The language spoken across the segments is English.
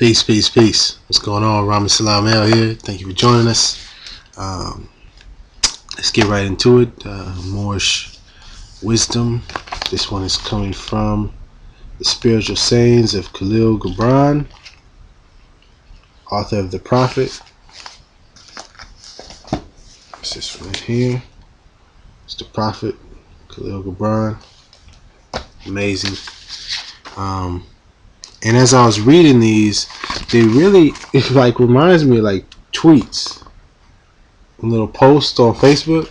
Peace, peace, peace. What's going on? Rami Salam El here. Thank you for joining us. Um, let's get right into it. Moorish wisdom. This one is coming from the spiritual sayings of Khalil Gibran, author of The Prophet. It's this one right here. It's The Prophet, Khalil Gibran. Amazing. And as I was reading these, they really reminds me of tweets, a little post on Facebook.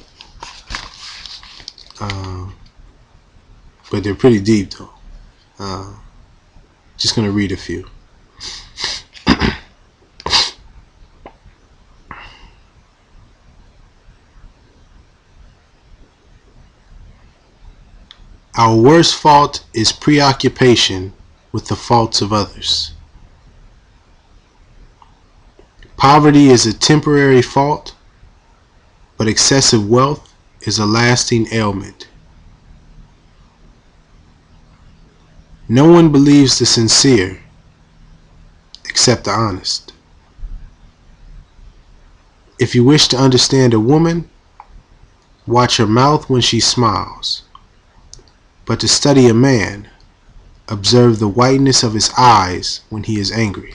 But they're pretty deep though. Just gonna read a few. Our worst fault is preoccupation with the faults of others. Poverty is a temporary fault, but excessive wealth is a lasting ailment. No one believes the sincere except the honest. If you wish to understand a woman, watch her mouth when she smiles. But to study a man, observe the whiteness of his eyes when he is angry.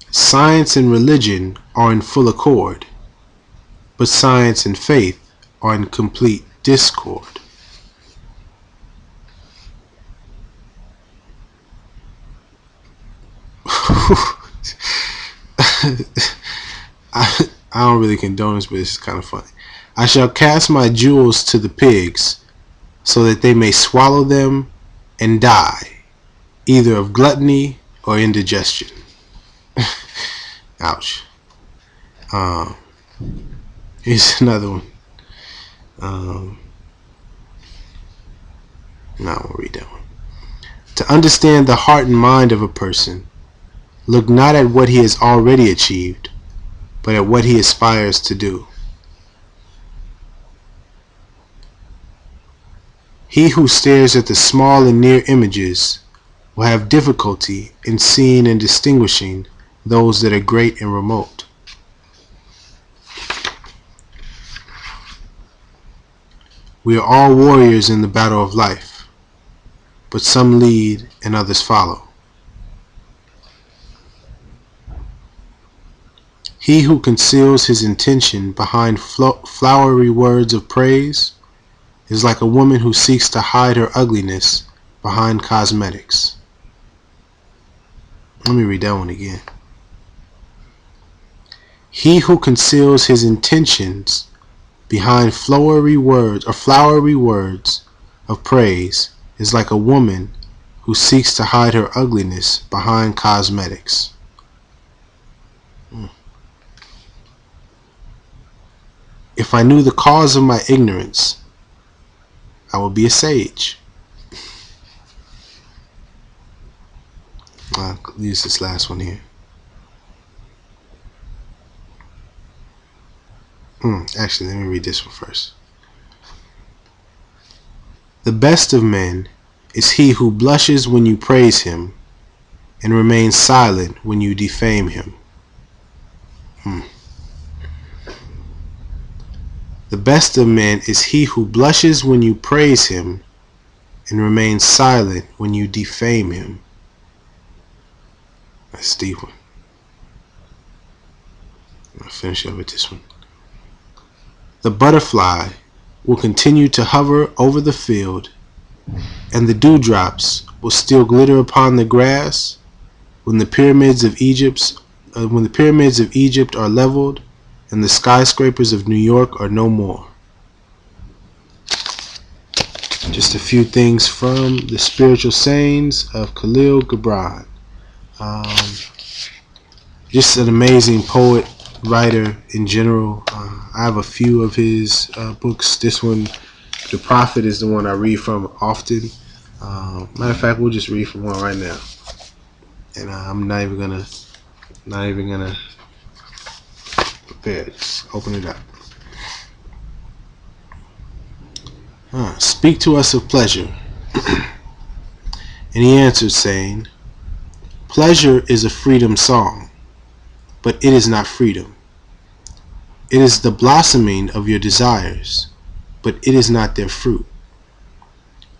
Science and religion are in full accord, but science and faith are in complete discord. I don't really condone this, but it's kind of funny. I shall cast my jewels to the pigs, so that they may swallow them and die, either of gluttony or indigestion. Ouch. Here's another one. No, I won't read that one. To understand the heart and mind of a person, look not at what he has already achieved, but at what he aspires to do. He who stares at the small and near images will have difficulty in seeing and distinguishing those that are great and remote. We are all warriors in the battle of life, but some lead and others follow. He who conceals his intention behind flowery words of praise is like a woman who seeks to hide her ugliness behind cosmetics. Let me read that one again. He who conceals his intentions behind flowery words of praise is like a woman who seeks to hide her ugliness behind cosmetics. If I knew the cause of my ignorance, I would be a sage. I'll use this last one here. Actually, let me read this one first. The best of men is he who blushes when you praise him and remains silent when you defame him. The best of men is he who blushes when you praise him and remains silent when you defame him. That's a deep one. I'll finish up with this one. The butterfly will continue to hover over the field, and the dewdrops will still glitter upon the grass when the pyramids of Egypt are leveled and the skyscrapers of New York are no more. Just a few things from the spiritual sayings of Khalil Gibran. Just an amazing poet, writer in general. I have a few of his books. This one, The Prophet, is the one I read from often. Matter of fact, we'll just read from one right now, and I'm not even gonna prepare. Just open it up. Speak to us of pleasure. And he answered, saying, Pleasure is a freedom song, but it is not freedom. It is the blossoming of your desires, but it is not their fruit.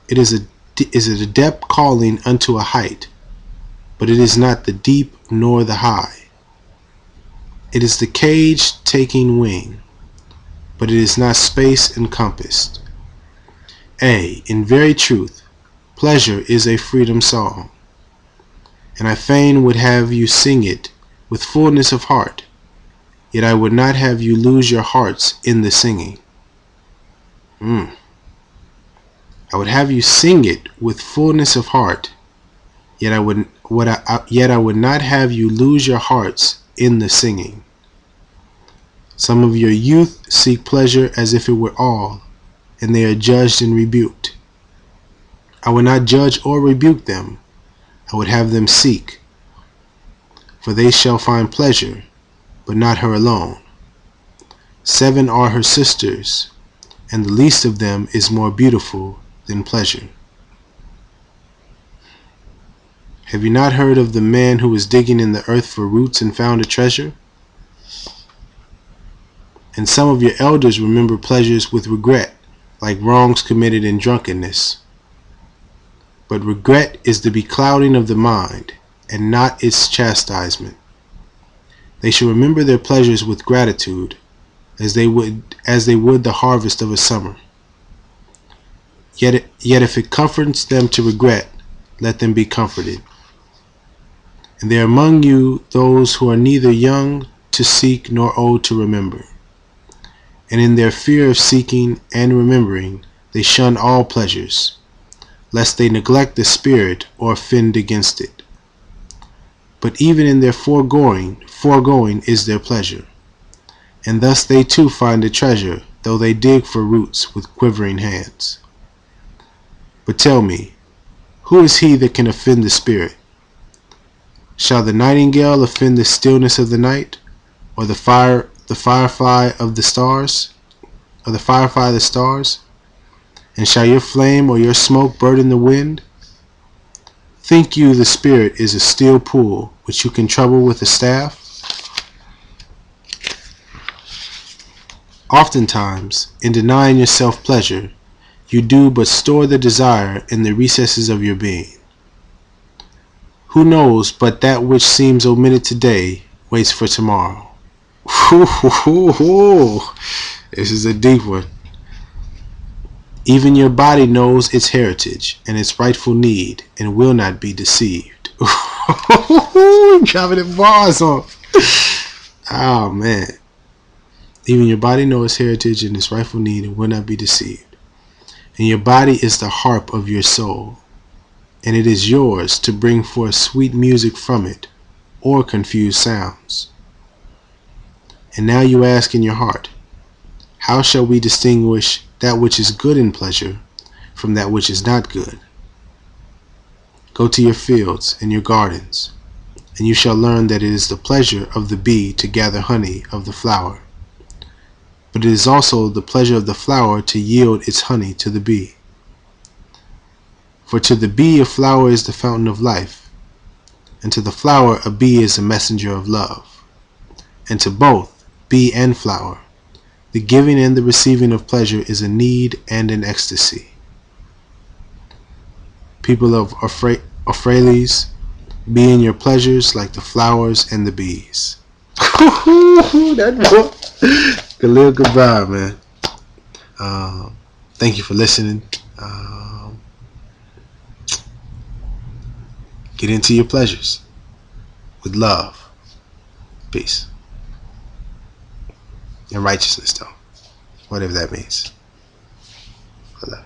It is a depth calling unto a height, but it is not the deep nor the high. It is the cage taking wing, but it is not space encompassed. In very truth, pleasure is a freedom song, and I fain would have you sing it with fullness of heart, yet I would not have you lose your hearts in the singing. I would have you sing it with fullness of heart, yet I would not have you lose your hearts in the singing. Some of your youth seek pleasure as if it were all, and they are judged and rebuked. I would not judge or rebuke them. I would have them seek, for they shall find pleasure, but not her alone. 7 are her sisters, and the least of them is more beautiful than pleasure. Have you not heard of the man who was digging in the earth for roots and found a treasure? And some of your elders remember pleasures with regret, like wrongs committed in drunkenness. But regret is the beclouding of the mind, and not its chastisement. They shall remember their pleasures with gratitude, as they would the harvest of a summer. Yet if it comforts them to regret, let them be comforted. And there are among you those who are neither young to seek nor old to remember. And in their fear of seeking and remembering, they shun all pleasures, lest they neglect the spirit or offend against it. But even in their foregoing is their pleasure. And thus they too find a treasure, though they dig for roots with quivering hands. But tell me, who is he that can offend the spirit? Shall the nightingale offend the stillness of the night, or the firefly of the stars? And shall your flame or your smoke burden the wind? Think you the spirit is a still pool, which you can trouble with a staff? Oftentimes, in denying yourself pleasure, you do but store the desire in the recesses of your being. Who knows but that which seems omitted today waits for tomorrow? This is a deep one. Even your body knows its heritage and its rightful need and will not be deceived. Dropping the bars on. Oh man. Even your body knows its heritage and its rightful need and will not be deceived. And your body is the harp of your soul, and it is yours to bring forth sweet music from it, or confuse sounds. And now you ask in your heart, how shall we distinguish that which is good in pleasure from that which is not good? Go to your fields and your gardens, and you shall learn that it is the pleasure of the bee to gather honey of the flower, but it is also the pleasure of the flower to yield its honey to the bee. For to the bee a flower is the fountain of life, and to the flower a bee is a messenger of love. And to both, bee and flower, the giving and the receiving of pleasure is a need and an ecstasy. People of Ophrales, be in your pleasures like the flowers and the bees. That boy. Khalil, goodbye, man. Thank you for listening. Get into your pleasures with love, peace, and righteousness, though, whatever that means. I love.